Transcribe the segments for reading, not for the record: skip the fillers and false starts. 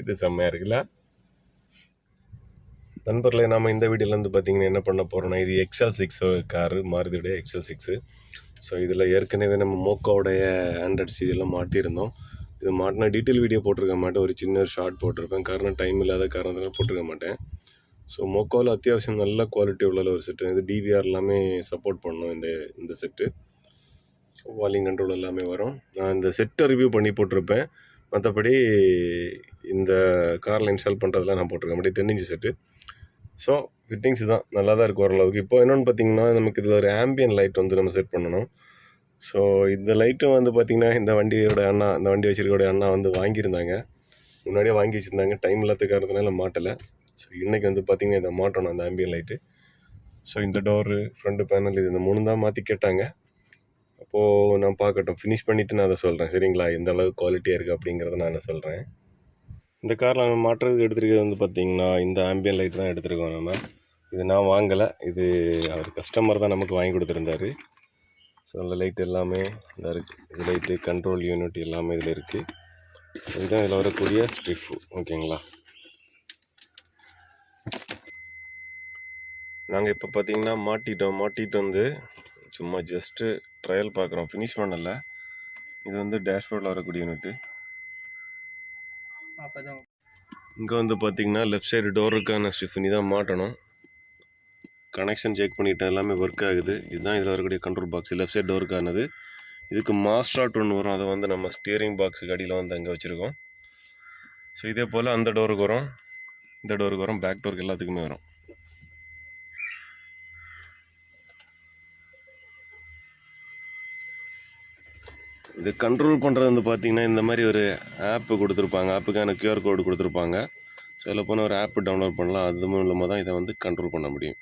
இது செம்மையாக இருக்குல்ல நண்பர்களே. நாம் இந்த வீடியோவில் வந்து பார்த்திங்கன்னா என்ன பண்ண போகிறோம்னா, இது XL6 காரு, மாருதியுடைய XL6. ஸோ இதில் ஏற்கனவே நம்ம மோக்கோடைய ஆண்ட்ராய்ட் சீரியெல்லாம் மாட்டியிருந்தோம். இது மாட்டினா டீட்டெயில் வீடியோ போட்டிருக்க மாட்டேன், ஒரு சின்ன ஷார்ட் போட்டிருப்பேன். காரணம் டைம் இல்லாத காரணத்தினால போட்டிருக்க மாட்டேன். ஸோ மோக்கோவில் அத்தியாவசியம் நல்ல குவாலிட்டி உள்ள ஒரு செட்டு. இது DVR எல்லாமே சப்போர்ட் பண்ணணும் இந்த செட்டு. ஸோ வால்யூம் கண்ட்ரோல் எல்லாமே வரும். நான் இந்த செட்டை ரிவ்யூ பண்ணி போட்டிருப்பேன். மற்றபடி இந்த காரில் இன்ஸ்டால் பண்ணுறதுலாம் நான் போட்டிருக்கேன். அப்படி 10 இன்ச் செட்டு. ஸோ ஃபிட்டிங்ஸ் தான் நல்லா தான் இருக்குது ஓரளவுக்கு. இப்போ என்னென்னு பார்த்தீங்கன்னா, நமக்கு இதில் ஒரு ஆம்பியன் லைட் வந்து நம்ம செட் பண்ணணும். ஸோ இந்த லைட்டும் வந்து பார்த்திங்கன்னா, இந்த வண்டி வச்சிருக்கோடைய அண்ணா வந்து வாங்கியிருந்தாங்க. முன்னாடியே வாங்கி வச்சுருந்தாங்க. டைம் இல்லாத காரணத்தினால மாட்டலை. ஸோ இன்றைக்கி வந்து பார்த்திங்கன்னா இதை மாட்டணும், அந்த ஆம்பியன் லைட்டு. ஸோ இந்த டோரு, ஃப்ரண்ட் பேனல், இது இந்த 3 தான் மாற்றி கேட்டாங்க. அப்போது நான் பார்க்கட்டும், ஃபினிஷ் பண்ணிவிட்டு நான் அதை சொல்கிறேன். சரிங்களா, எந்த அளவுக்கு குவாலிட்டியாக இருக்குது அப்படிங்கிறத நான் சொல்கிறேன். இந்த காரில் நம்ம மாற்றுறதுக்கு எடுத்துருக்கிறது வந்து பார்த்திங்கன்னா, இந்த ஆம்பியன் லைட் தான் எடுத்துருக்கோம் நம்ம. இது நான் வாங்கலை, இது அவர் கஸ்டமர் தான் நமக்கு வாங்கி கொடுத்துருந்தாரு. ஸோ அந்த லைட் எல்லாமே இதாக இருக்குது. இது லைட்டு, கண்ட்ரோல் யூனிட் எல்லாமே இதில் இருக்குது. ஸோ இதுதான் இதில் வரக்கூடிய ஸ்ட்ரிப்பு. ஓகேங்களா, நாங்கள் இப்போ பார்த்திங்கன்னா மாட்டிட்டு வந்து சும்மா ஜஸ்ட்டு ட்ரையல் பார்க்குறோம், ஃபினிஷ் பண்ணலை. இது வந்து டேஷ்போர்டில் வரக்கூடிய யூனிட்டு. இங்கே வந்து பார்த்திங்கன்னா லெஃப்ட் சைடு டோருக்கான ஸ்டிஃப்னி தான் மாட்டணும். கனெக்ஷன் செக் பண்ணிவிட்டேன், எல்லாமே ஒர்க் ஆகுது. இதுதான் இதில் வரக்கூடிய கண்ட்ரோல் பாக்ஸ், லெஃப்ட் சைடு டோருக்கானது. இதுக்கு மாஸ்டார்ட் ஒன்று வரும், அதை வந்து நம்ம ஸ்டியரிங் பாக்ஸுக்கு அடியில் வந்து அங்கே வச்சுருக்கோம். ஸோ இதே போல் அந்த டோருக்கு வரும், இந்த டோருக்கு வரும், பேக் டோருக்கு எல்லாத்துக்குமே வரும். இது கண்ட்ரோல் பண்ணுறது வந்து பார்த்திங்கன்னா, இந்த மாதிரி ஒரு ஆப்பு கொடுத்துருப்பாங்க, ஆப்புக்கான QR கோடு கொடுத்துருப்பாங்க. ஸோ அதில் போனால் ஒரு ஆப்பு டவுன்லோட் பண்ணலாம். அது மூலமாக தான் இதை வந்து கண்ட்ரோல் பண்ண முடியும்.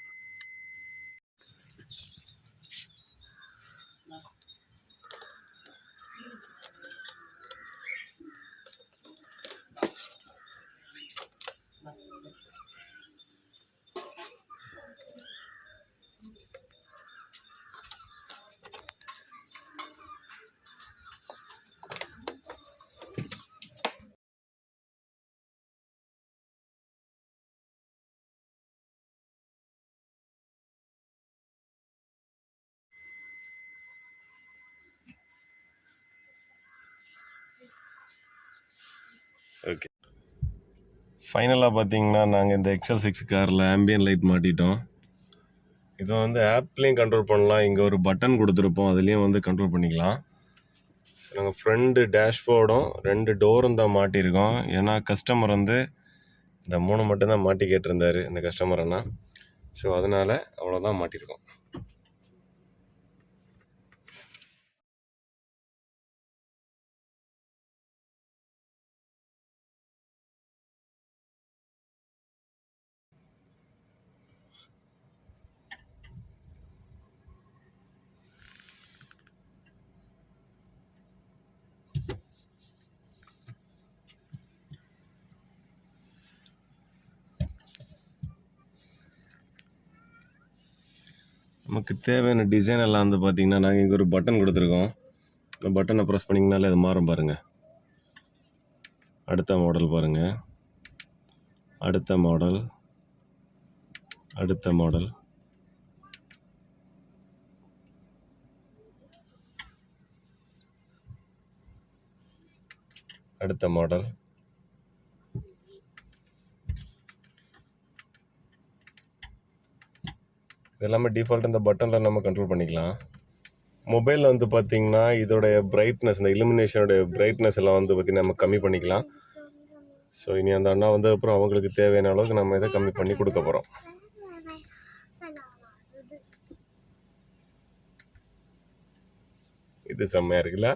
ஓகே, ஃபைனலாக பார்த்தீங்கன்னா நாங்கள் இந்த XL6 காரில் ஆம்பியன் லைட் மாட்டிட்டோம். இதை வந்து ஆப்லேயும் கண்ட்ரோல் பண்ணலாம். இங்கே ஒரு பட்டன் கொடுத்துருப்போம், அதுலேயும் வந்து கண்ட்ரோல் பண்ணிக்கலாம். நாங்கள் ஃப்ரண்ட்டு டேஷ்போர்டும் 2 டோரும் தான் மாட்டியிருக்கோம். ஏன்னா கஸ்டமர் வந்து இந்த 3 மட்டும்தான் மாட்டி கேட்டிருந்தார் இந்த கஸ்டமர் அண்ணா. ஸோ அதனால் அவ்வளோதான் மாட்டியிருக்கோம். நமக்கு தேவையான டிசைன் எல்லாம் வந்து பார்த்திங்கன்னா, நாங்கள் இங்கே ஒரு பட்டன் கொடுத்துருக்கோம். இந்த பட்டனை ப்ரெஸ் பண்ணிங்கனாலே அது மாறும் பாருங்கள். அடுத்த மாடல் பாருங்கள், அடுத்த மாடல், அடுத்த மாடல், அடுத்த மாடல். இதெல்லாமே டிஃபால்ட் இந்த பட்டனில் நம்ம கண்ட்ரோல் பண்ணிக்கலாம். மொபைலில் வந்து பார்த்திங்கன்னா இதோடைய பிரைட்னஸ், இந்த இலுமினேஷனுடைய பிரைட்னஸ் எல்லாம் வந்து பார்த்திங்கன்னா நம்ம கம்மி பண்ணிக்கலாம். ஸோ இனி அந்த அண்ணா வந்த அப்புறம் அவங்களுக்கு தேவையான அளவுக்கு நம்ம இதை கம்மி பண்ணி கொடுக்க போகிறோம். இது செம்மையாக இருக்குல்ல.